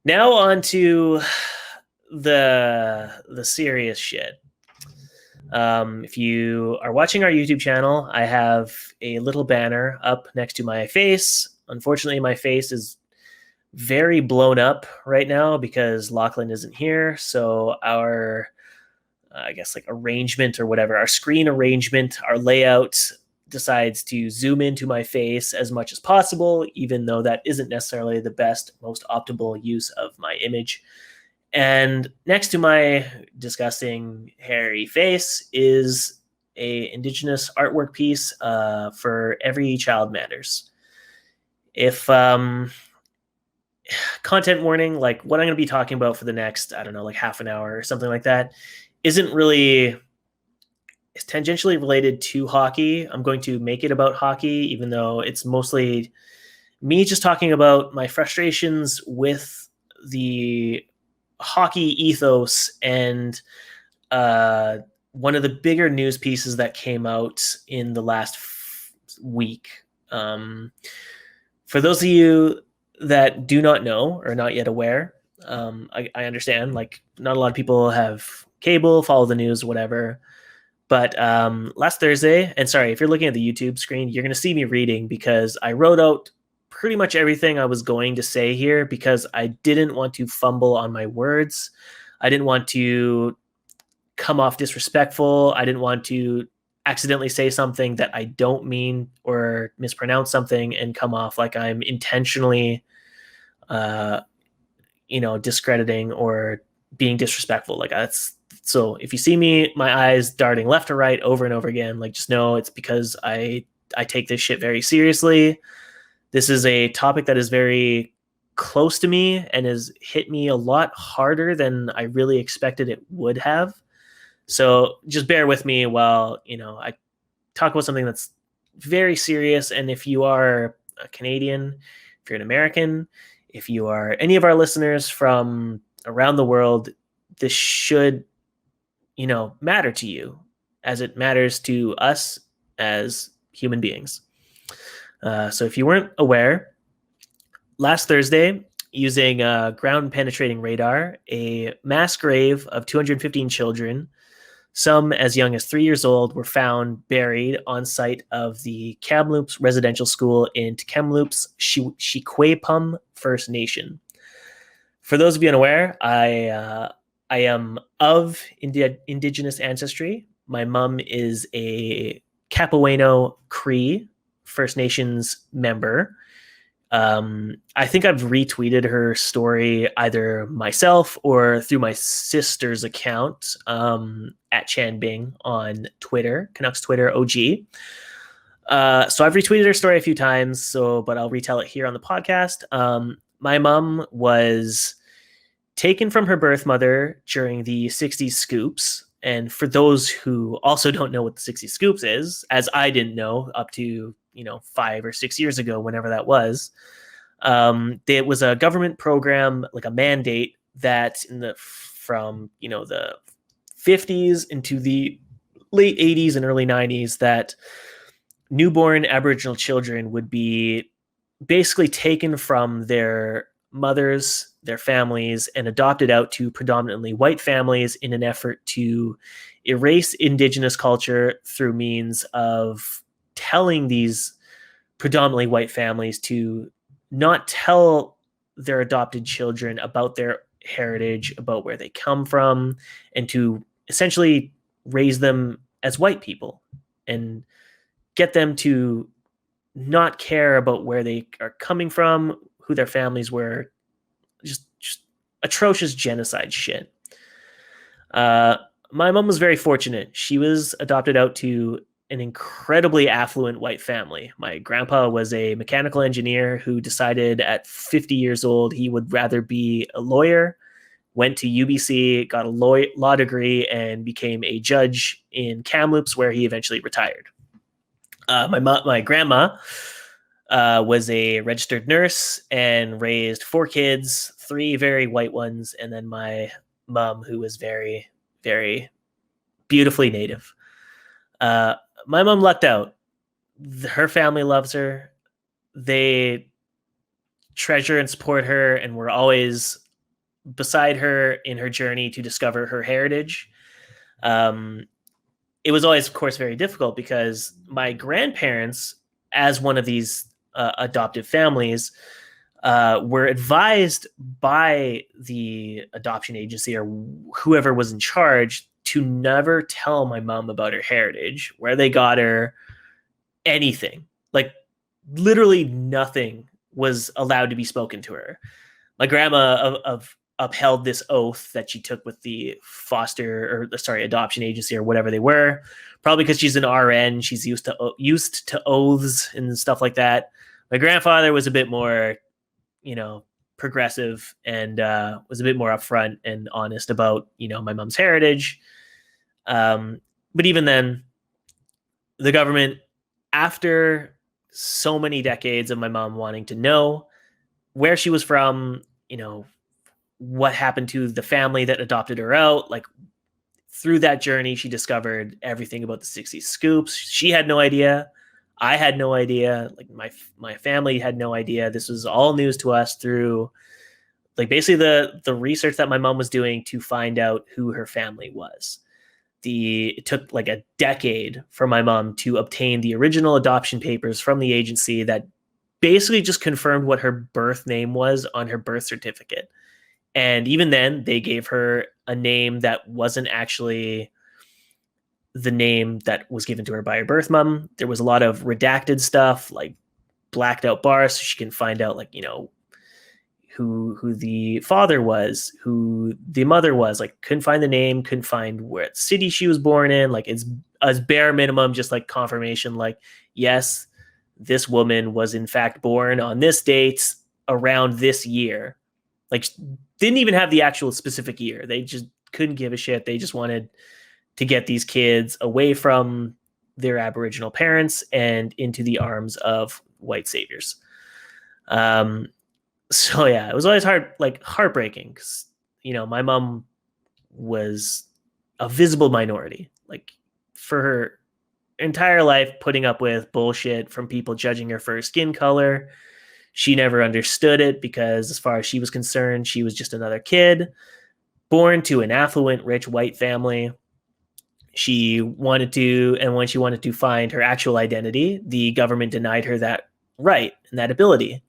Now on to the serious shit. If you are watching our YouTube channel, I have a little banner up next to my face. Unfortunately, my face is very blown up right now because Lachlan isn't here. So our, I guess, like arrangement or whatever, our screen arrangement, our layout decides to zoom into my face as much as possible, even though that isn't necessarily the best, most optimal use of my image. And next to my disgusting hairy face is a indigenous artwork piece for Every Child Matters. If content warning, like what I'm going to be talking about for the next, I don't know, like half an hour or something like that, isn't really is tangentially related to hockey. I'm going to make it about hockey, even though it's mostly me just talking about my frustrations with the hockey ethos and one of the bigger news pieces that came out in the last week. For those of you that do not know or not yet aware, I understand like not a lot of people have cable, follow the news, whatever. But last Thursday, and sorry, if you're looking at the YouTube screen, you're going to see me reading because I wrote out pretty much everything I was going to say here because I didn't want to fumble on my words. I didn't want to come off disrespectful. I didn't want to accidentally say something that I don't mean or mispronounce something and come off like I'm intentionally, uh, discrediting or being disrespectful. Like that's so if you see me, my eyes darting left or right over and over again, like just know it's because I take this shit very seriously. This is a topic that is very close to me and has hit me a lot harder than I really expected it would have. So just bear with me while, I talk about something that's very serious. And if you are a Canadian, if you're an American, if you are any of our listeners from around the world, this should, matter to you as it matters to us as human beings. So if you weren't aware, last Thursday, using ground penetrating radar, a mass grave of 215 children, some as young as 3 years old, were found buried on site of the Kamloops Residential School in Kamloops Shiquapum First Nation. For those of you unaware, I am of Indigenous ancestry. My mom is a Capoeino Cree First Nations member. I think I've retweeted her story either myself or through my sister's account at Chanbing on Twitter, Canucks Twitter OG. So I've retweeted her story a few times, but I'll retell it here on the podcast. My mom was taken from her birth mother during the 60s scoops. And for those who also don't know what the 60s scoops is, as I didn't know up to 5 or 6 years ago, whenever that was, it was a government program, like a mandate that from the 50s into the late 80s and early 90s that newborn Aboriginal children would be basically taken from their mothers, their families, and adopted out to predominantly white families in an effort to erase Indigenous culture through means of telling these predominantly white families to not tell their adopted children about their heritage, about where they come from, and to essentially raise them as white people and get them to not care about where they are coming from, who their families were, just atrocious genocide shit. My mom was very fortunate. She was adopted out to an incredibly affluent white family. My grandpa was a mechanical engineer who decided at 50 years old he would rather be a lawyer, went to UBC, got a law degree, and became a judge in Kamloops, where he eventually retired. My grandma was a registered nurse and raised 4 kids, 3 very white ones, and then my mom, who was very, very beautifully native. My mom lucked out. Her family loves her. They treasure and support her, and we're always beside her in her journey to discover her heritage. Um, it was always, of course, very difficult because my grandparents, as one of these adoptive families, were advised by the adoption agency or whoever was in charge to never tell my mom about her heritage, where they got her, anything. Like literally nothing was allowed to be spoken to her. My grandma upheld this oath that she took with the adoption agency or whatever they were, probably because she's an RN. She's used to oaths and stuff like that. My grandfather was a bit more, progressive and was a bit more upfront and honest about my mom's heritage. But even then, the government, after so many decades of my mom wanting to know where she was from, what happened to the family that adopted her out, like through that journey, she discovered everything about the 60s scoops. She had no idea. I had no idea. Like my family had no idea. This was all news to us through like basically the research that my mom was doing to find out who her family was. It took like a decade for my mom to obtain the original adoption papers from the agency that basically just confirmed what her birth name was on her birth certificate. And even then, they gave her a name that wasn't actually the name that was given to her by her birth mom. There was a lot of redacted stuff, like blacked out bars, so she can find out, like, who the father was, who the mother was. Like, couldn't find the name, couldn't find what city she was born in. Like, it's as bare minimum, just like confirmation, like, yes, this woman was in fact born on this date around this year. Like, didn't even have the actual specific year. They just couldn't give a shit. They just wanted to get these kids away from their Aboriginal parents and into the arms of white saviors. So yeah, it was always heartbreaking because my mom was a visible minority, like for her entire life, putting up with bullshit from people judging her for her skin color. She never understood it because, as far as she was concerned, she was just another kid born to an affluent, rich white family. She wanted to, and when she wanted to find her actual identity, the government denied her that right and that ability.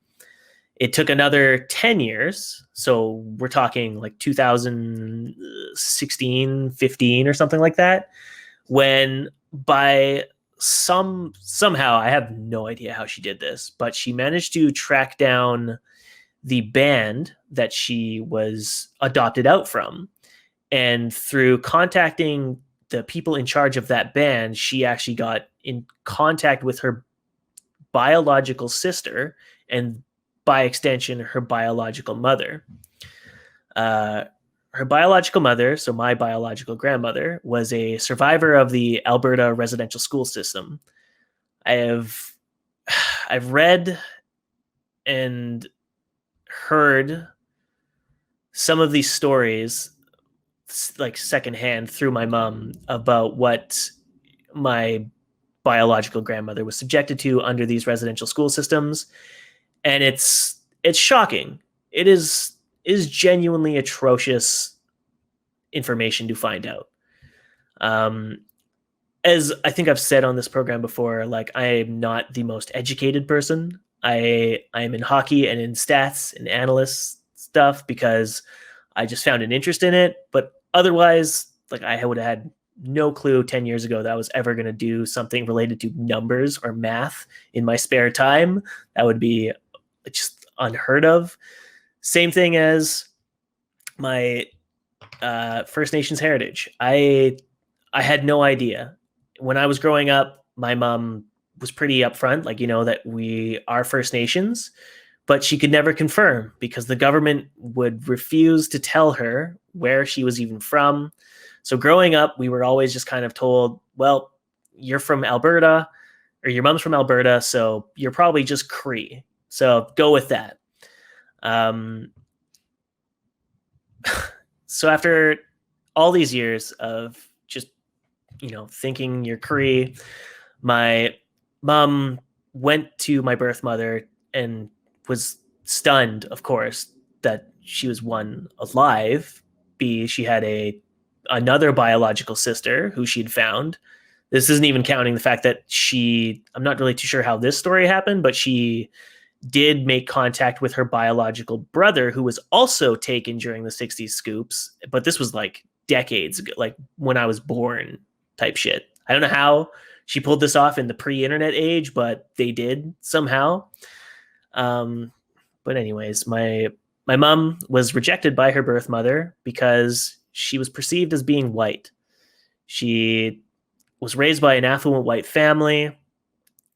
It took another 10 years. So we're talking like 2016, 15 or something like that, when by somehow, I have no idea how she did this, but she managed to track down the band that she was adopted out from. And through contacting the people in charge of that band, she actually got in contact with her biological sister and, by extension, her biological mother. Her biological mother, so my biological grandmother, was a survivor of the Alberta residential school system. I've read and heard some of these stories like secondhand through my mom about what my biological grandmother was subjected to under these residential school systems, and it's shocking. It is genuinely atrocious information to find out. As I think I've said on this program before, like, I am not the most educated person. I am in hockey and in stats and analyst stuff because I just found an interest in it. But otherwise, like, I would have had no clue 10 years ago that I was ever going to do something related to numbers or math in my spare time. That would be just unheard of. Same thing as my First Nations heritage. I had no idea. When I was growing up, my mom was pretty upfront, like, that we are First Nations, but she could never confirm because the government would refuse to tell her where she was even from. So growing up, we were always just kind of told, well, you're from Alberta, or your mom's from Alberta, so you're probably just Cree. So go with that. So after all these years of just, thinking you're Cree, my mom went to my birth mother and was stunned, of course, that she was one, alive, B, she had another biological sister who she'd found. This isn't even counting the fact that I'm not really too sure how this story happened, but she did make contact with her biological brother, who was also taken during the 60s scoops. But this was like decades ago, like when I was born type shit. I don't know how she pulled this off in the pre-internet age, but they did somehow. But anyways, my mom was rejected by her birth mother because she was perceived as being white. She was raised by an affluent white family,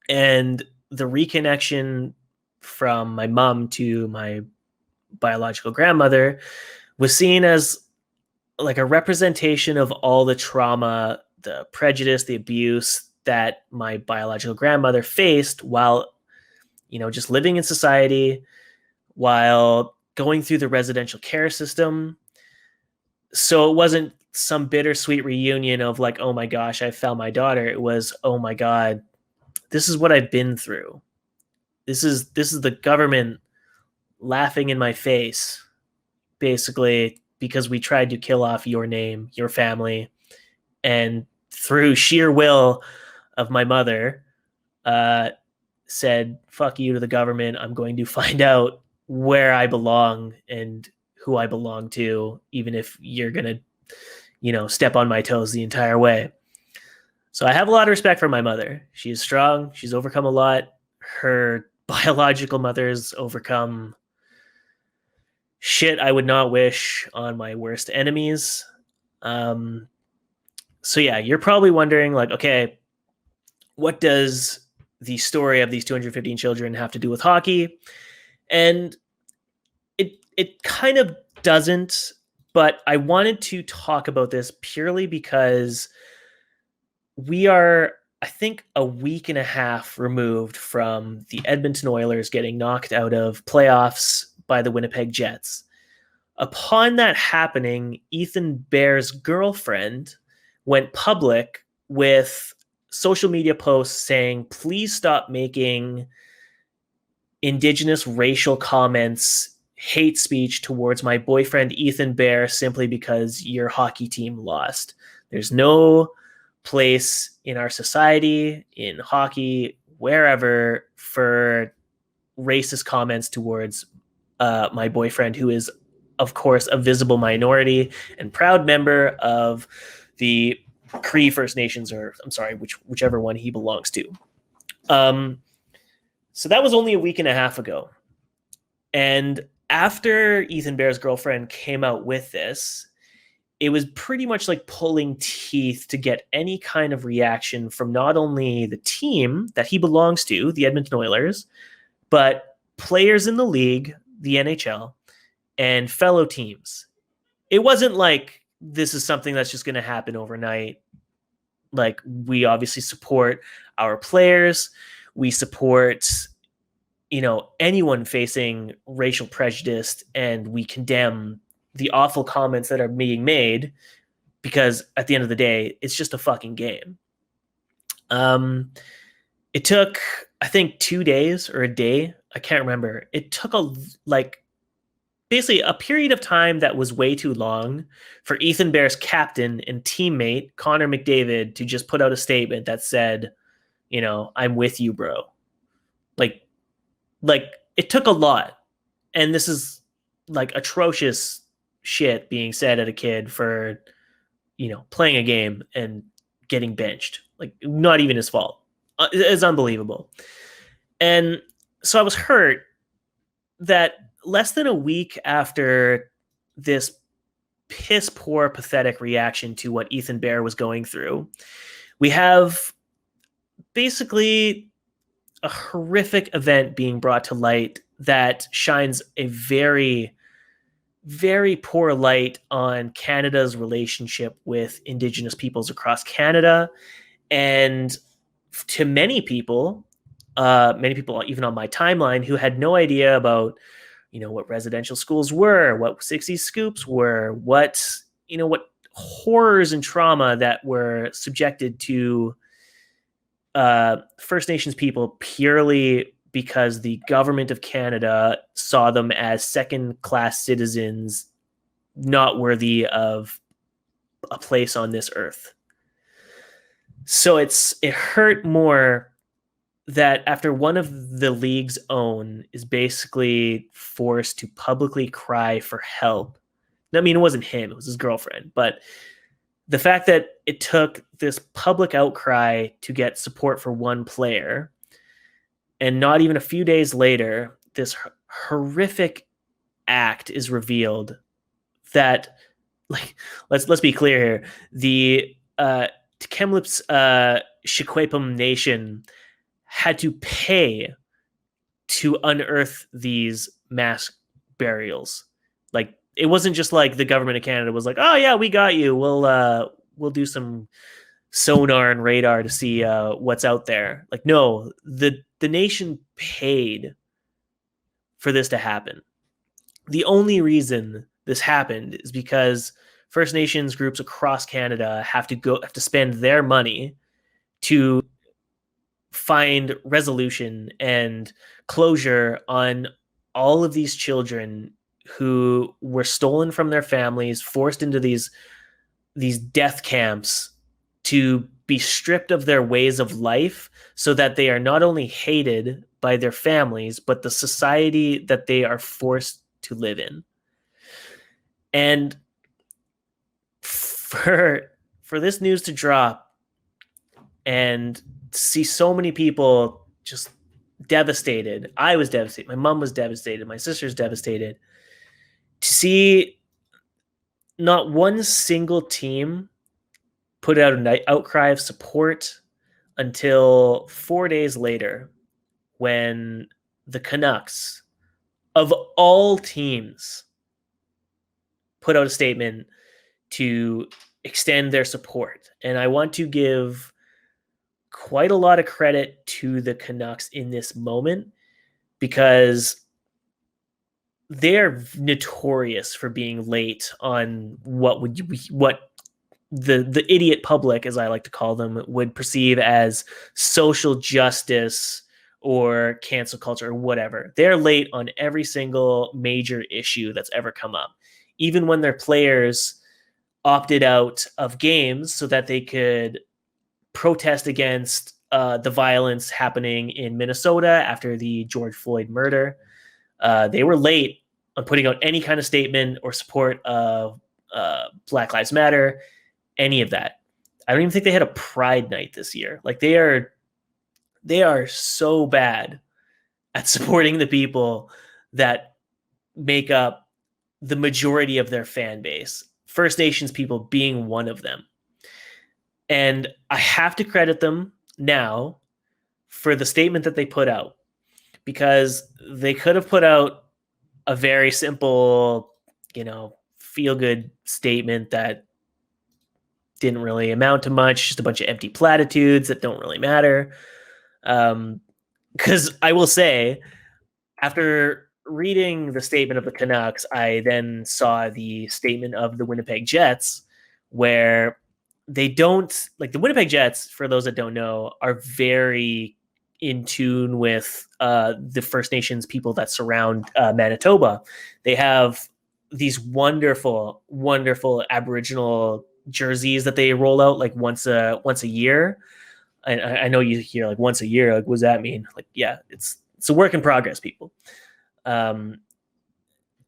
and the reconnection from my mom to my biological grandmother was seen as like a representation of all the trauma, the prejudice, the abuse that my biological grandmother faced while, just living in society, while going through the residential care system. So it wasn't some bittersweet reunion of like, oh my gosh, I found my daughter. It was, oh my God, this is what I've been through. This is the government laughing in my face, basically, because we tried to kill off your name, your family, and through sheer will of my mother, said, fuck you to the government. I'm going to find out where I belong and who I belong to, even if you're going to, step on my toes the entire way. So I have a lot of respect for my mother. She is strong. She's overcome a lot. Her biological mother's overcome shit I would not wish on my worst enemies. So yeah, you're probably wondering, like, okay, what does the story of these 215 children have to do with hockey? And it kind of doesn't, but I wanted to talk about this purely because we are, I think, a week and a half removed from the Edmonton Oilers getting knocked out of playoffs by the Winnipeg Jets. Upon that happening, Ethan Bear's girlfriend went public with social media posts saying, please stop making Indigenous racial comments, hate speech towards my boyfriend Ethan Bear simply because your hockey team lost. There's no place in our society, in hockey, wherever, for racist comments towards my boyfriend, who is, of course, a visible minority and proud member of the Cree First Nations, or I'm sorry, whichever one he belongs to. So that was only a week and a half ago. And after Ethan Bear's girlfriend came out with this, it was pretty much like pulling teeth to get any kind of reaction from not only the team that he belongs to, the Edmonton Oilers, but players in the league, the NHL, and fellow teams. It wasn't like this is something that's just going to happen overnight. Like, we obviously support our players. We support, anyone facing racial prejudice, and we condemn the awful comments that are being made, because at the end of the day, it's just a fucking game. It took, I think, 2 days or a day. I can't remember. It took basically a period of time that was way too long for Ethan Bear's captain and teammate, Connor McDavid, to just put out a statement that said, I'm with you, bro. Like it took a lot. And this is like atrocious shit being said at a kid for, playing a game and getting benched. Like, not even his fault. It's unbelievable. And so I was hurt that less than a week after this piss poor, pathetic reaction to what Ethan Bear was going through, we have basically a horrific event being brought to light that shines a very, very poor light on Canada's relationship with Indigenous peoples across Canada. And to many people even on my timeline, who had no idea about, what residential schools were, what 60s scoops were, what horrors and trauma that were subjected to First Nations people purely because the government of Canada saw them as second-class citizens not worthy of a place on this earth. So it hurt more that after one of the league's own is basically forced to publicly cry for help. I mean, it wasn't him, it was his girlfriend, but the fact that it took this public outcry to get support for one player, and not even a few days later, this horrific act is revealed that, like, let's be clear here, the Kamloops Secwepemc Nation had to pay to unearth these mass burials. Like, it wasn't just like the government of Canada was like, "Oh yeah, we got you. We'll do some sonar and radar to see what's out there." Like, no, the nation paid for this to happen. The only reason this happened is because First Nations groups across Canada have to spend their money to find resolution and closure on all of these children who were stolen from their families, forced into these death camps to be stripped of their ways of life so that they are not only hated by their families, but the society that they are forced to live in. And for this news to drop and see so many people just devastated. I was devastated. My mom was devastated. My sister's devastated. To see not one single team put out an outcry of support until 4 days later, when the Canucks, of all teams, put out a statement to extend their support. And I want to give quite a lot of credit to the Canucks in this moment, because they're notorious for being late on what the idiot public, as I like to call them, would perceive as social justice or cancel culture or whatever. They're late on every single major issue that's ever come up. Even when their players opted out of games so that they could protest against the violence happening in Minnesota after the George Floyd murder. They were late on putting out any kind of statement or support of Black Lives Matter, any of that. I don't even think they had a Pride night this year. Like, they are so bad at supporting the people that make up the majority of their fan base, First Nations people being one of them. And I have to credit them now for the statement that they put out, because they could have put out a very simple, feel-good statement that didn't really amount to much, just a bunch of empty platitudes that don't really matter. Because I will say, after reading the statement of the Canucks, I then saw the statement of the Winnipeg Jets, where they don't, like, the Winnipeg Jets, for those that don't know, are very in tune with the First Nations people that surround Manitoba. They have these wonderful, wonderful Aboriginal jerseys that they roll out like once a year. And I know you hear like once a year, like, what does that mean? Like, yeah, it's a work in progress, people.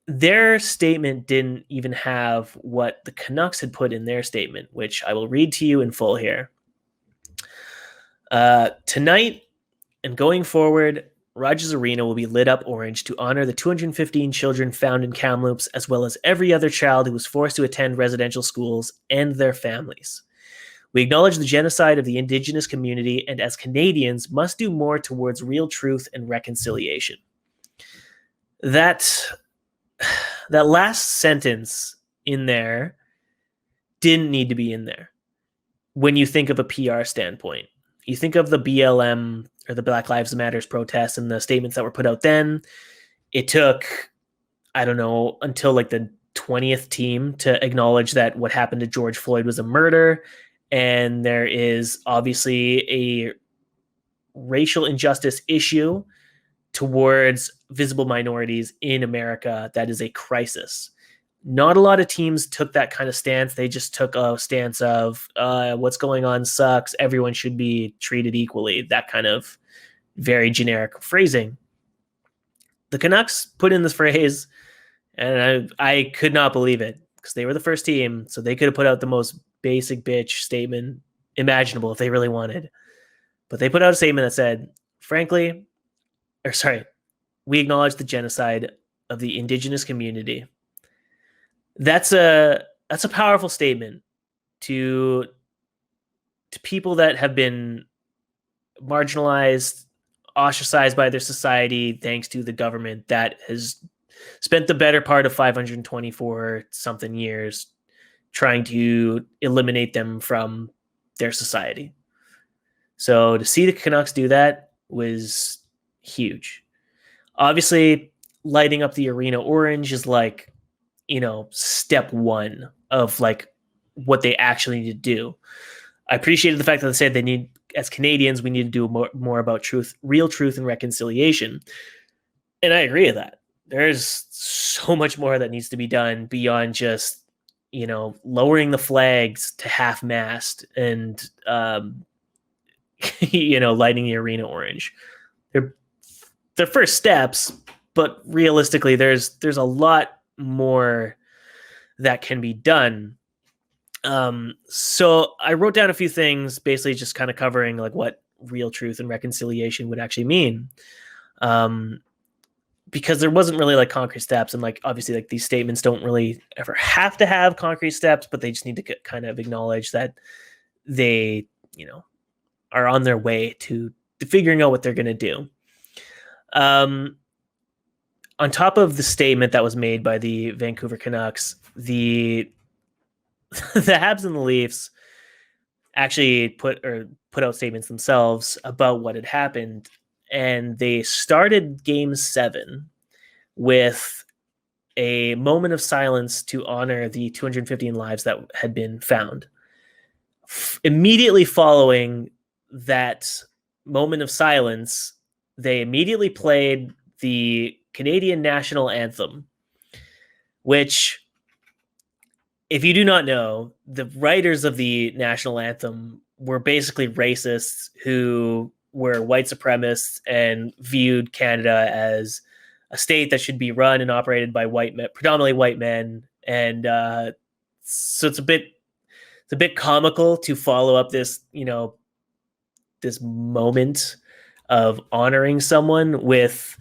Their statement didn't even have what the Canucks had put in their statement, which I will read to you in full here. Tonight and going forward, Rogers Arena will be lit up orange to honor the 215 children found in Kamloops, as well as every other child who was forced to attend residential schools and their families. We acknowledge the genocide of the Indigenous community, and as Canadians, must do more towards real truth and reconciliation. That last sentence in there didn't need to be in there when you think of a PR standpoint. You think of the BLM or the Black Lives Matters protests and the statements that were put out then. It took, I don't know, until like the 20th team to acknowledge that what happened to George Floyd was a murder. And there is obviously a racial injustice issue towards visible minorities in America that is a crisis. Not a lot of teams took that kind of stance. They just took a stance of what's going on sucks. Everyone should be treated equally. That kind of very generic phrasing. The Canucks put in this phrase, and I could not believe it because they were the first team, so they could have put out the most basic bitch statement imaginable if they really wanted. But they put out a statement that said, we acknowledge the genocide of the indigenous community. That's a powerful statement to people that have been marginalized, ostracized by their society thanks to the government that has spent the better part of 524 something years trying to eliminate them from their society. So to see the Canucks do that was huge. Obviously, lighting up the arena orange is like, step one of like what they actually need to do. I appreciated the fact that they said they need, as Canadians, we need to do more about real truth and reconciliation. And I agree with that. There's so much more that needs to be done beyond just, lowering the flags to half mast and, lighting the arena orange. They're first steps, but realistically, there's a lot more that can be done. So I wrote down a few things, basically just kind of covering like what real truth and reconciliation would actually mean. Because there wasn't really like concrete steps, and like obviously like these statements don't really ever have to have concrete steps, but they just need to kind of acknowledge that they, are on their way to figuring out what they're going to do. On top of the statement that was made by the Vancouver Canucks, the Habs and the Leafs actually put out statements themselves about what had happened, and they started Game 7 with a moment of silence to honor the 215 lives that had been found. Immediately following that moment of silence, they immediately played the Canadian national anthem, which, if you do not know, the writers of the national anthem were basically racists who were white supremacists and viewed Canada as a state that should be run and operated by predominantly white men. And so it's a bit comical to follow up this, this moment of honoring someone with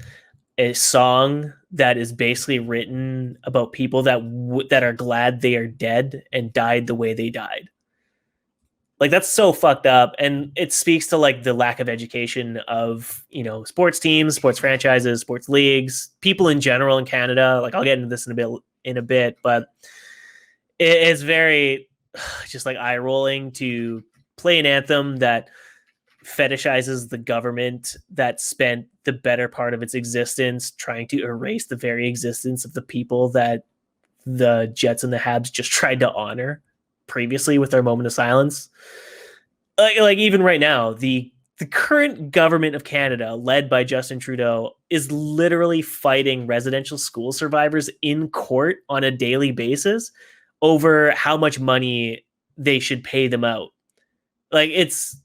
a song that is basically written about people that are glad they are dead and died the way they died. Like, that's so fucked up, and it speaks to like the lack of education of sports teams, sports franchises, sports leagues, people in general in Canada. Like, I'll get into this in a bit, but it's very just like eye rolling to play an anthem that fetishizes the government that spent the better part of its existence trying to erase the very existence of the people that the Jets and the Habs just tried to honor previously with their moment of silence. Like even right now, the current government of Canada, led by Justin Trudeau, is literally fighting residential school survivors in court on a daily basis over how much money they should pay them out. Like, it's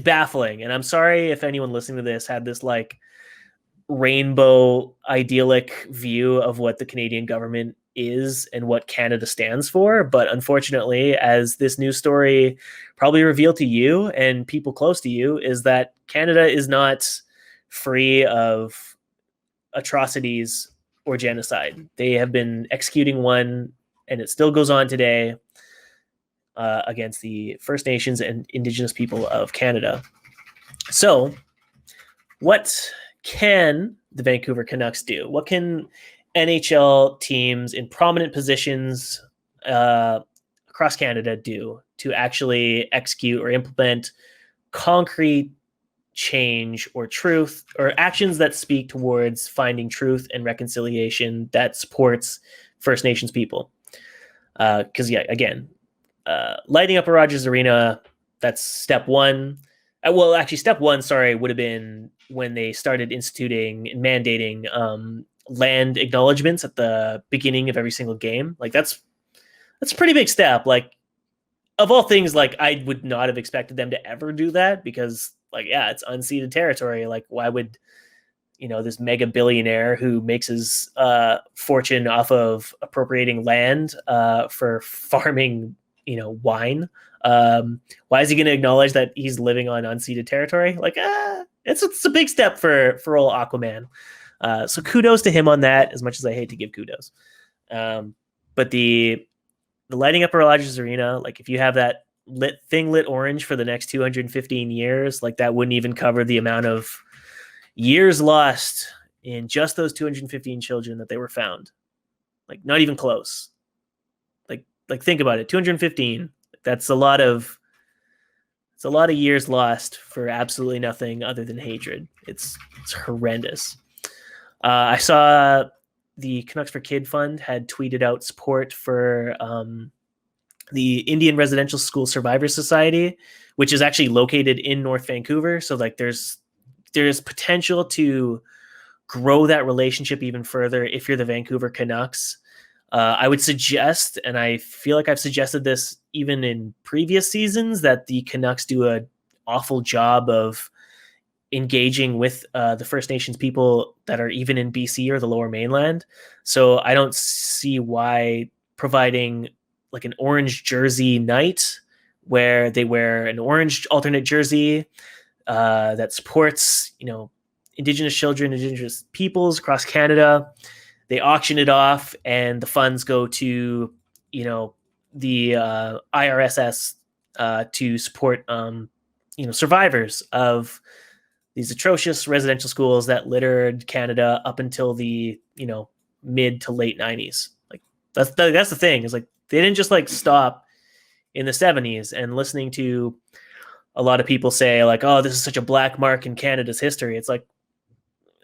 baffling. And I'm sorry if anyone listening to this had this like rainbow idyllic view of what the Canadian government is and what Canada stands for. But unfortunately, as this news story probably revealed to you and people close to you, is that Canada is not free of atrocities or genocide. They have been executing one, and it still goes on today against the First Nations and Indigenous people of Canada. So what can the Vancouver Canucks do? What can NHL teams in prominent positions across Canada do to actually execute or implement concrete change or truth or actions that speak towards finding truth and reconciliation that supports First Nations people? Because, again, lighting up a Rogers Arena, that's step one. Well, actually, step one, sorry, would have been when they started instituting and mandating land acknowledgements at the beginning of every single game. Like that's a pretty big step. Like of all things, like I would not have expected them to ever do that because, like, yeah, it's unceded territory. Like, why would this mega billionaire who makes his fortune off of appropriating land for farming, wine. Why is he going to acknowledge that he's living on unceded territory? Like, it's a big step for old Aquaman. So kudos to him on that. As much as I hate to give kudos, but the lighting up Rogers Arena, like if you have that lit orange for the next 215 years, like that wouldn't even cover the amount of years lost in just those 215 children that they were found. Like not even close. Like think about it. 215. That's a lot of years lost for absolutely nothing other than hatred. It's horrendous. I saw the Canucks for Kid Fund had tweeted out support for the Indian Residential School Survivors Society, which is actually located in North Vancouver. So like there's potential to grow that relationship even further if you're the Vancouver Canucks. I would suggest, and I feel like I've suggested this even in previous seasons, that the Canucks do an awful job of engaging with the First Nations people that are even in BC or the Lower Mainland. So I don't see why providing like an orange jersey night where they wear an orange alternate jersey that supports, Indigenous children, Indigenous peoples across Canada. They auction it off, and the funds go to, the IRSS to support, survivors of these atrocious residential schools that littered Canada up until the, mid to late 90s. Like that's the thing is like they didn't just like stop in the 70s. And listening to a lot of people say like, oh, this is such a black mark in Canada's history. It's like,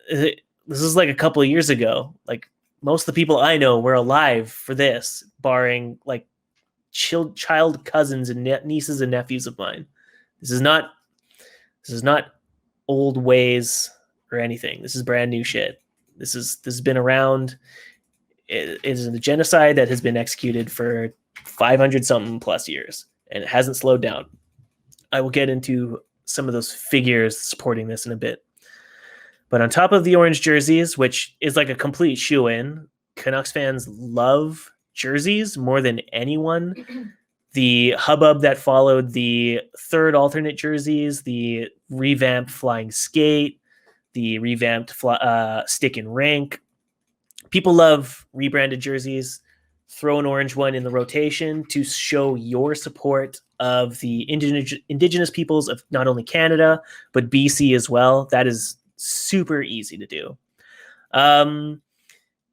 this is like a couple of years ago. Like most of the people I know were alive for this, barring like child cousins and nieces and nephews of mine. This is not old ways or anything. This is brand new shit. This has been around. It is a genocide that has been executed for 500 something plus years, and it hasn't slowed down. I will get into some of those figures supporting this in a bit. But on top of the orange jerseys, which is like a complete shoe-in, Canucks fans love jerseys more than anyone. The hubbub that followed the third alternate jerseys, the revamped flying skate, the revamped stick and rink. People love rebranded jerseys. Throw an orange one in the rotation to show your support of the indigenous peoples of not only Canada, but BC as well. That is super easy to do.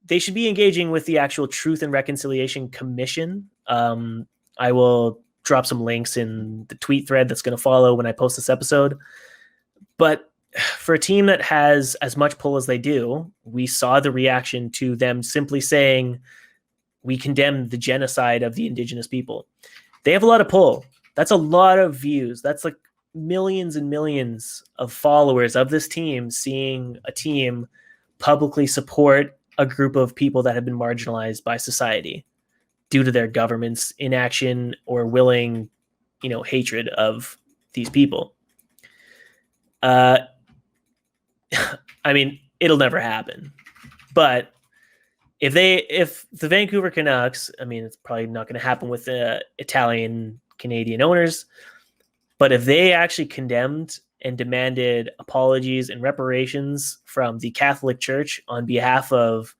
They should be engaging with the actual Truth and Reconciliation Commission. I will drop some links in the tweet thread that's going to follow when I post this episode. But for a team that has as much pull as they do, we saw the reaction to them simply saying, we condemn the genocide of the indigenous people. They have a lot of pull. That's a lot of views. That's like millions and millions of followers of this team seeing a team publicly support a group of people that have been marginalized by society due to their government's inaction or willing, hatred of these people. I mean, it'll never happen. But if the Vancouver Canucks, I mean, it's probably not going to happen with the Italian Canadian owners, but if they actually condemned and demanded apologies and reparations from the Catholic Church on behalf of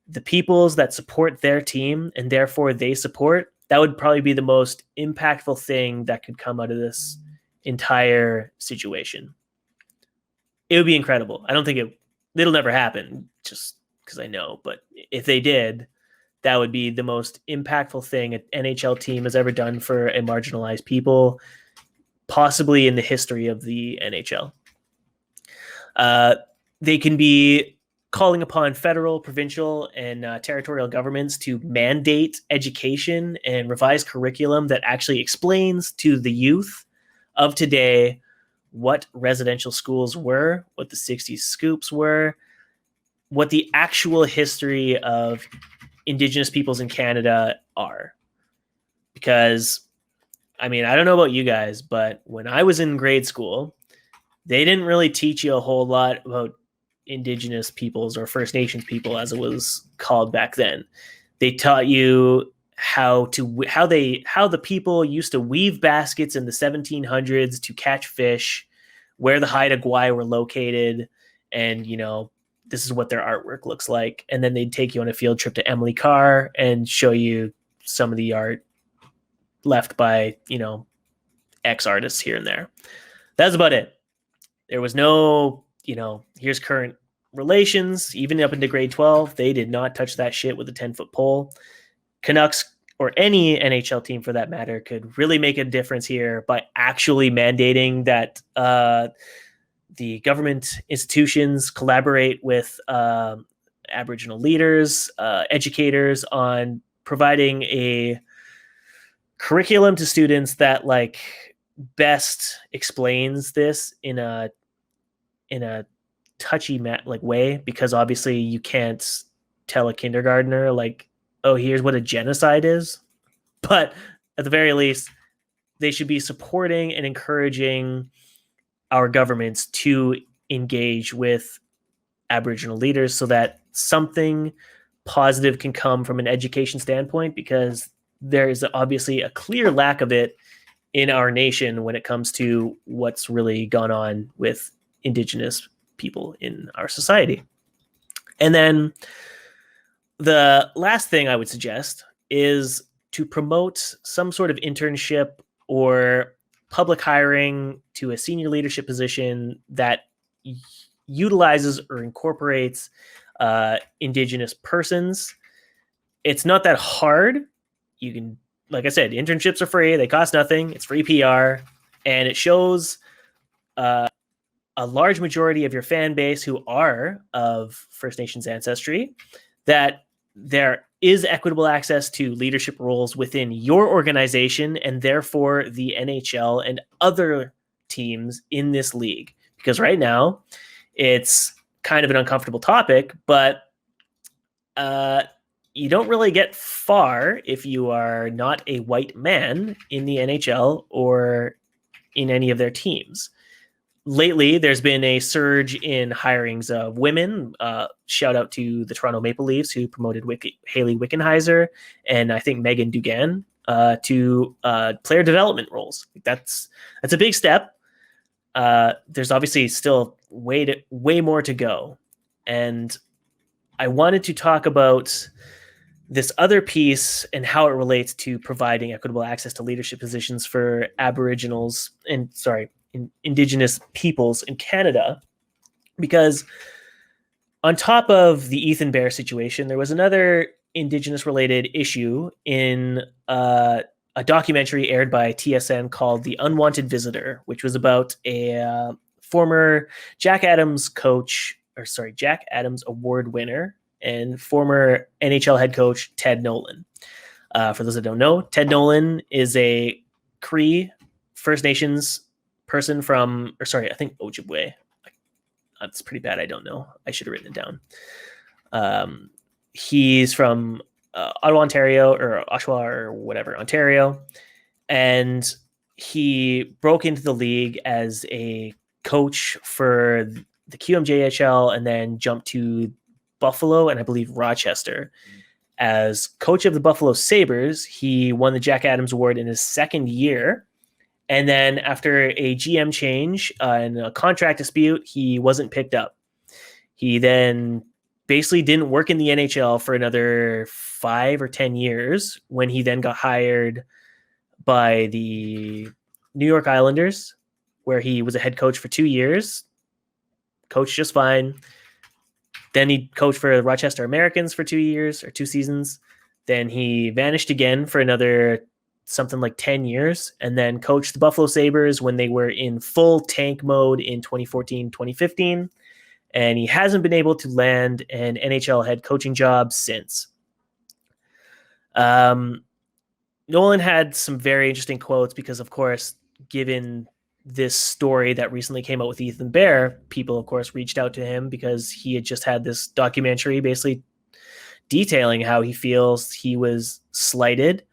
the peoples that support their team and therefore they support, that would probably be the most impactful thing that could come out of this entire situation. It would be incredible. I don't think it'll never happen just because I know, but if they did, that would be the most impactful thing an NHL team has ever done for a marginalized people, possibly in the history of the NHL. They can be calling upon federal, provincial, and territorial governments to mandate education and revise curriculum that actually explains to the youth of today what residential schools were, what the 60s scoops were, what the actual history of Indigenous peoples in Canada are. Because, I mean, I don't know about you guys, but when I was in grade school, they didn't really teach you a whole lot about Indigenous peoples or First Nations people, as it was called back then. They taught you how the people used to weave baskets in the 1700s to catch fish, where the Haida Gwaii were located, and this is what their artwork looks like. And then they'd take you on a field trip to Emily Carr and show you some of the art left by X artists here and there. That's about it. There was no here's current relations. Even up into grade 12, they did not touch that shit with a 10-foot pole. Canucks, or any NHL team for that matter, could really make a difference here by actually mandating that the government institutions collaborate with Aboriginal leaders, educators, on providing a curriculum to students that best explains this in a touchy way, because obviously you can't tell a kindergartner oh, here's what a genocide is. But at the very least, they should be supporting and encouraging our governments to engage with Aboriginal leaders so that something positive can come from an education standpoint, because there is obviously a clear lack of it in our nation when it comes to what's really gone on with Indigenous people in our society. And then the last thing I would suggest is to promote some sort of internship or public hiring to a senior leadership position that utilizes or incorporates Indigenous persons. It's not that hard. You can, like I said, internships are free. They cost nothing. It's free PR. And it shows a large majority of your fan base who are of First Nations ancestry that there is equitable access to leadership roles within your organization, and therefore the NHL and other teams in this league. Because right now, it's kind of an uncomfortable topic, but you don't really get far if you are not a white man in the NHL or in any of their teams. Lately, there's been a surge in hirings of women. Shout out to the Toronto Maple Leafs, who promoted Haley Wickenheiser and I think Megan Dugan to player development roles. That's a big step. There's obviously still way more to go, and I wanted to talk about this other piece and how it relates to providing equitable access to leadership positions for Aboriginals and Indigenous peoples in Canada, because on top of the Ethan Bear situation, there was another Indigenous related issue in a documentary aired by TSN called The Unwanted Visitor, which was about a former Jack Adams Award winner and former NHL head coach Ted Nolan. For those that don't know, Ted Nolan is a Cree First Nations person from, I think Ojibwe. That's pretty bad. I don't know. I should have written it down. He's from Ottawa, Ontario, or Oshawa, or whatever, Ontario. And he broke into the league as a coach for the QMJHL and then jumped to Buffalo and I believe Rochester. As coach of the Buffalo Sabres, he won the Jack Adams Award in his second year. And then after a GM change and a contract dispute, he wasn't picked up. He then basically didn't work in the NHL for another 5 or 10 years, when he then got hired by the New York Islanders, where he was a head coach for 2 years, coached just fine. Then he coached for the Rochester Americans for 2 years or 2 seasons. Then he vanished again for another something like 10 years, and then coached the Buffalo Sabres when they were in full tank mode in 2014, 2015. And he hasn't been able to land an NHL head coaching job since. Nolan had some very interesting quotes because, of course, given this story that recently came out with Ethan Bear, people, of course, reached out to him because he had just had this documentary basically detailing how he feels he was slighted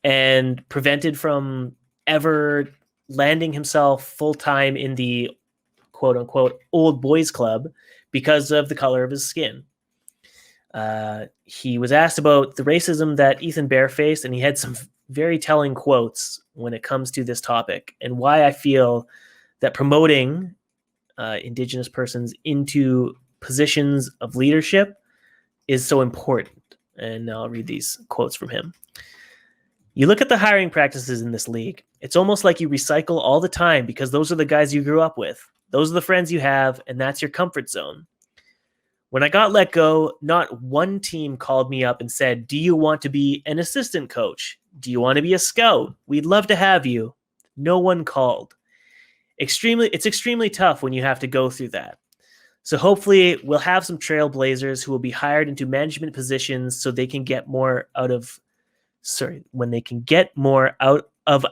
and prevented from ever landing himself full-time in the quote-unquote old boys club because of the color of his skin. He was asked about the racism that Ethan Bear faced, and he had some very telling quotes when it comes to this topic and why I feel that promoting Indigenous persons into positions of leadership is so important. And I'll read these quotes from him. You look at the hiring practices in this league, it's almost like you recycle all the time because those are the guys you grew up with. Those are the friends you have, and that's your comfort zone. When I got let go, not one team called me up and said, do you want to be an assistant coach? Do you want to be a scout? We'd love to have you. No one called. It's extremely tough when you have to go through that. So hopefully we'll have some trailblazers who will be hired into management positions so they can get more out of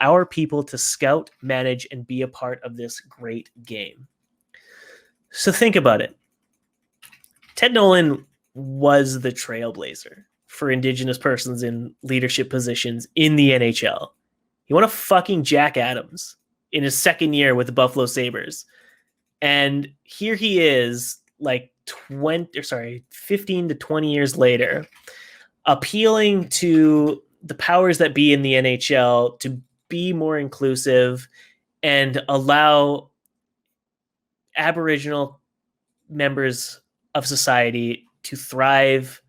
our people to scout, manage, and be a part of this great game. So think about it. Ted Nolan was the trailblazer for Indigenous persons in leadership positions in the NHL. He won a fucking Jack Adams in his second year with the Buffalo Sabres. And here he is, like 15 to 20 years later, appealing to the powers that be in the NHL to be more inclusive and allow Aboriginal members of society to thrive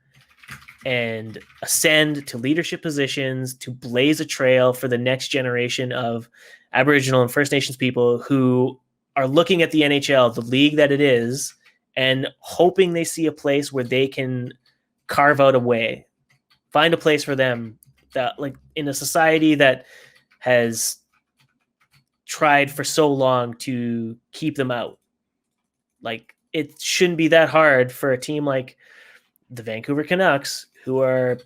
and ascend to leadership positions, to blaze a trail for the next generation of Aboriginal and First Nations people who are looking at the NHL, the league that it is, and hoping they see a place where they can carve out a way, find a place for them that, like, in a society that has tried for so long to keep them out. Like, it shouldn't be that hard for a team like the Vancouver Canucks, who are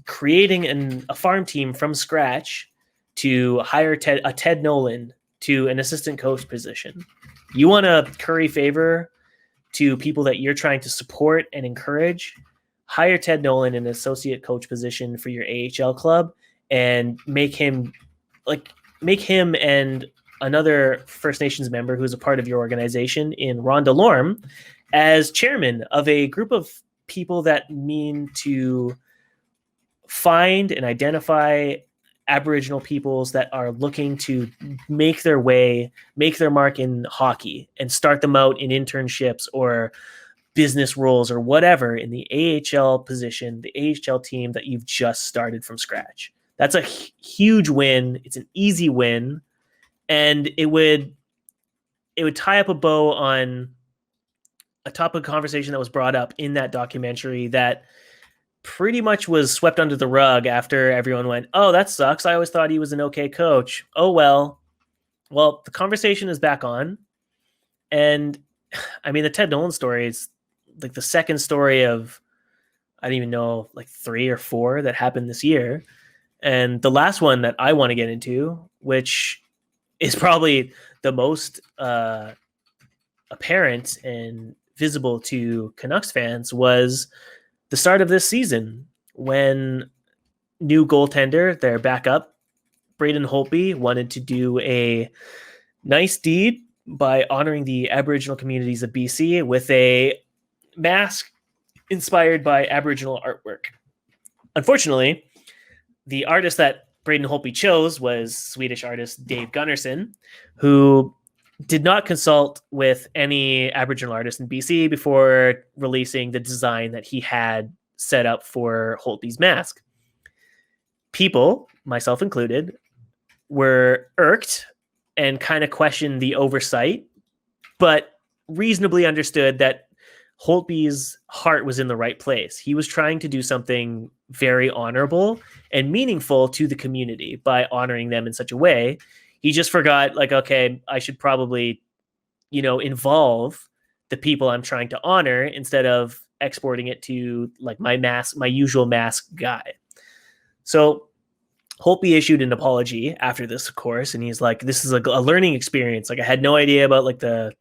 creating a farm team from scratch, to hire a Ted Nolan to an assistant coach position. You want to curry favor to people that you're trying to support and encourage, hire Ted Nolan in an associate coach position for your AHL club and make him and another First Nations member who's a part of your organization in Rhonda Lorme as chairman of a group of people that mean to find and identify Aboriginal peoples that are looking to make their mark in hockey and start them out in internships or business roles or whatever in the AHL position, the AHL team that you've just started from scratch. That's a huge win. It's an easy win. And it would tie up a bow on a topic of conversation that was brought up in that documentary that pretty much was swept under the rug after everyone went, oh, that sucks. I always thought he was an okay coach. Oh, well, the conversation is back on. And I mean, the Ted Nolan story is like the second story of, I don't even know, like 3 or 4 that happened this year. And the last one that I want to get into, which is probably the most apparent and visible to Canucks fans, was the start of this season when new goaltender, their backup, Braden Holtby, wanted to do a nice deed by honoring the Aboriginal communities of BC with a mask inspired by Aboriginal artwork. Unfortunately, the artist that Braden Holtby chose was Swedish artist Dave Gunnarsson, who did not consult with any Aboriginal artists in BC before releasing the design that he had set up for Holtby's mask. People, myself included, were irked and kind of questioned the oversight, but reasonably understood that Holtby's heart was in the right place. He was trying to do something very honorable and meaningful to the community by honoring them in such a way. He just forgot, like, okay, I should probably, involve the people I'm trying to honor instead of exporting it to like my usual mask guy. So Holtby issued an apology after this, of course, and he's like, "This is a learning experience. Like, I had no idea about like the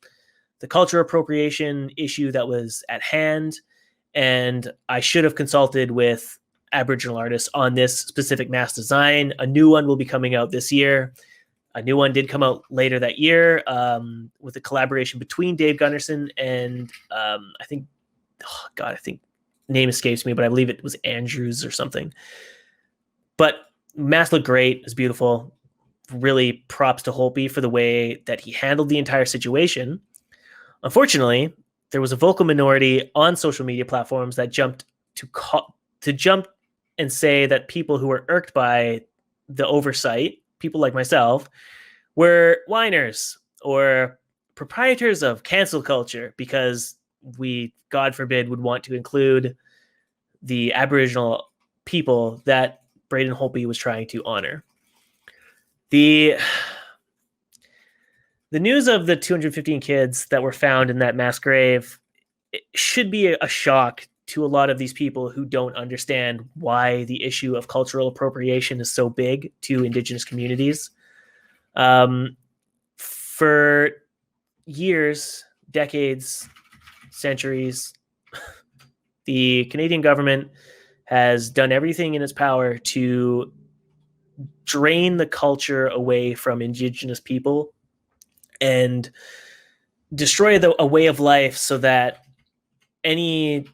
culture appropriation issue that was at hand, and I should have consulted with Aboriginal artists on this specific mask design. A new one will be coming out this year. A new one did come out later that year with a collaboration between Dave Gunnarsson and I think name escapes me, but I believe it was Andrews or something. But mask looked great. It's beautiful. Really props to Holtby for the way that he handled the entire situation. Unfortunately, there was a vocal minority on social media platforms that jumped to jump and say that people who were irked by the oversight, people like myself, were whiners or proprietors of cancel culture because we, God forbid, would want to include the Aboriginal people that Braden Holtby was trying to honor. The news of the 215 kids that were found in that mass grave should be a shock to a lot of these people who don't understand why the issue of cultural appropriation is so big to Indigenous communities. For years, decades, centuries, the Canadian government has done everything in its power to drain the culture away from Indigenous people and destroy a way of life so that any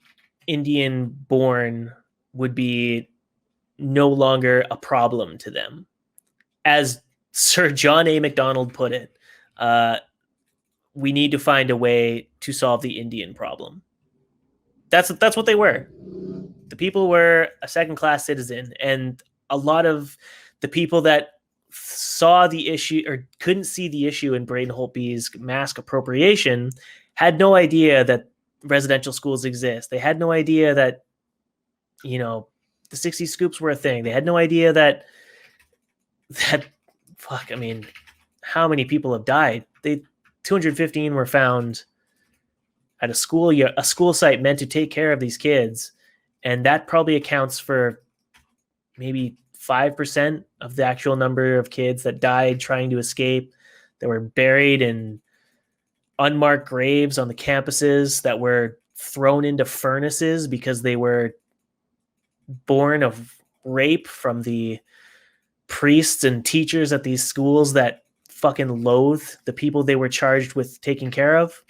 Indian born would be no longer a problem to them. As Sir John A. Macdonald put it, we need to find a way to solve the Indian problem. That's what they were. The people were a second-class citizen, and a lot of the people that saw the issue or couldn't see the issue in Braden Holtby's mask appropriation had no idea that residential schools exist. They had no idea that, the 60 scoops were a thing. They had no idea that how many people have died? 215 were found at a school site meant to take care of these kids, and that probably accounts for maybe 5% of the actual number of kids that died trying to escape, that were buried in unmarked graves on the campuses, that were thrown into furnaces because they were born of rape from the priests and teachers at these schools that fucking loathe the people they were charged with taking care of.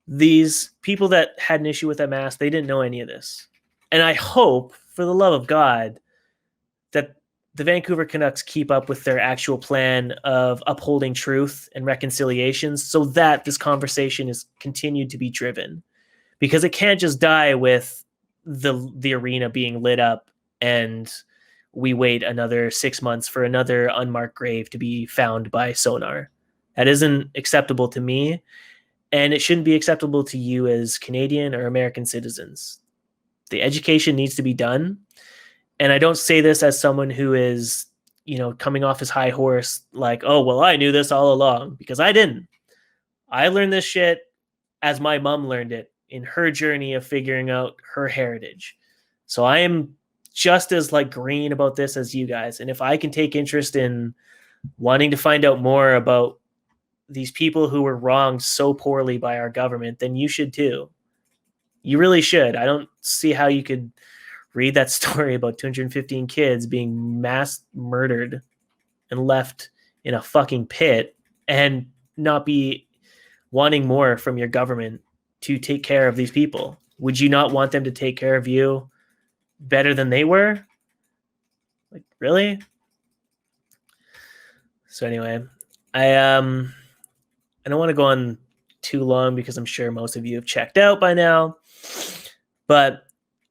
These people that had an issue with that mask, they didn't know any of this. And I hope, for the love of God, that the Vancouver Canucks keep up with their actual plan of upholding truth and reconciliation so that this conversation is continued to be driven. Because it can't just die with the arena being lit up and we wait another 6 months for another unmarked grave to be found by sonar. That isn't acceptable to me, and it shouldn't be acceptable to you as Canadian or American citizens. The education needs to be done. And I don't say this as someone who is, coming off his high horse like, oh, well, I knew this all along, because I didn't. I learned this shit as my mom learned it in her journey of figuring out her heritage. So I am just as green about this as you guys. And if I can take interest in wanting to find out more about these people who were wronged so poorly by our government, then you should too. You really should. I don't see how you could read that story about 215 kids being mass murdered and left in a fucking pit and not be wanting more from your government to take care of these people. Would you not want them to take care of you better than they were? Really? So anyway, I don't want to go on too long because I'm sure most of you have checked out by now. But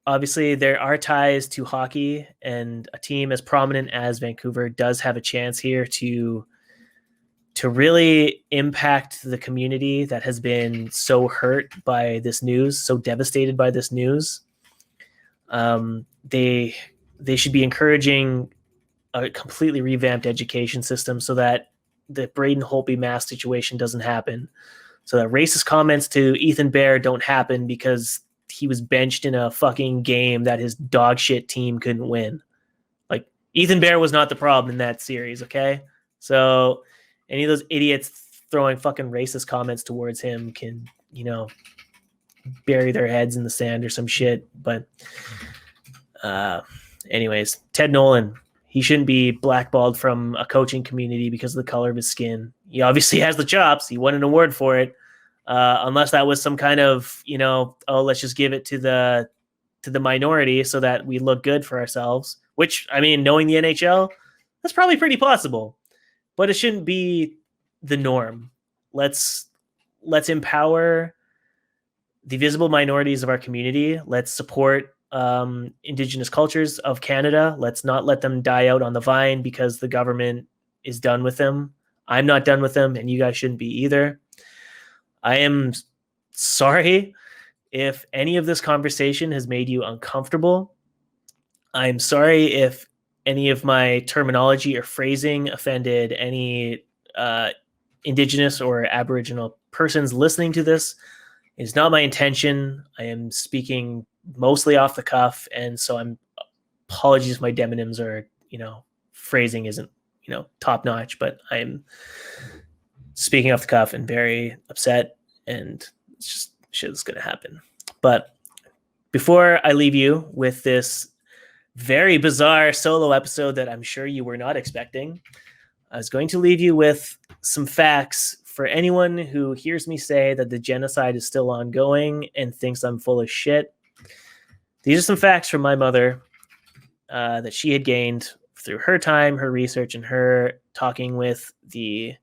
obviously, there are ties to hockey, and a team as prominent as Vancouver does have a chance here to really impact the community that has been so hurt by this news, so devastated by this news. They should be encouraging a completely revamped education system so that the Braden Holtby mask situation doesn't happen, so that racist comments to Ethan Bear don't happen because he was benched in a fucking game that his dog shit team couldn't win. Ethan Bear was not the problem in that series, okay? So any of those idiots throwing fucking racist comments towards him can, bury their heads in the sand or some shit. But anyways, Ted Nolan, he shouldn't be blackballed from a coaching community because of the color of his skin. He obviously has the chops. He won an award for it. Unless that was some kind of, let's just give it to the minority so that we look good for ourselves. Which, I mean, knowing the NHL, that's probably pretty possible. But it shouldn't be the norm. Let's empower the visible minorities of our community. Let's support Indigenous cultures of Canada. Let's not let them die out on the vine because the government is done with them. I'm not done with them, and you guys shouldn't be either. I am sorry if any of this conversation has made you uncomfortable. I'm sorry if any of my terminology or phrasing offended any Indigenous or Aboriginal persons listening to this. It's not my intention. I am speaking mostly off the cuff, and so I'm apologies if my demonyms are, phrasing isn't, top notch, but I'm speaking off the cuff and very upset, and it's just shit that's going to happen. But before I leave you with this very bizarre solo episode that I'm sure you were not expecting, I was going to leave you with some facts for anyone who hears me say that the genocide is still ongoing and thinks I'm full of shit. These are some facts from my mother that she had gained through her time, her research, and her talking with the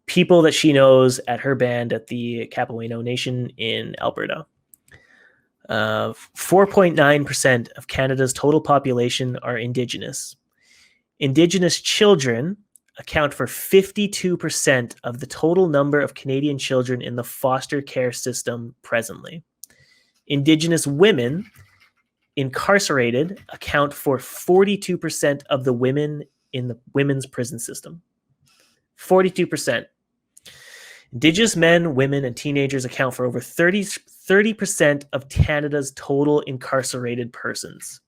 people that she knows at her band at the Capoeira Nation in Alberta. 4.9% of Canada's total population are Indigenous. Indigenous children account for 52% of the total number of Canadian children in the foster care system presently. Indigenous women incarcerated account for 42% of the women in the women's prison system. 42%. Indigenous men, women, and teenagers account for over 30% of Canada's total incarcerated persons.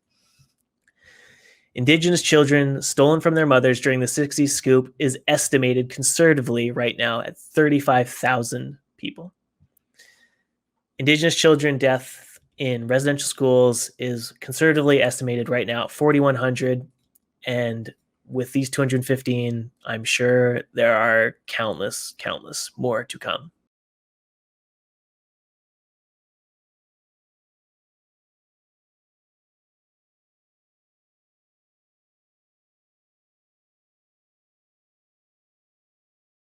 Indigenous children stolen from their mothers during the 60s scoop is estimated conservatively right now at 35,000 people. Indigenous children death in residential schools is conservatively estimated right now at 4,100. And with these 215, I'm sure there are countless more to come.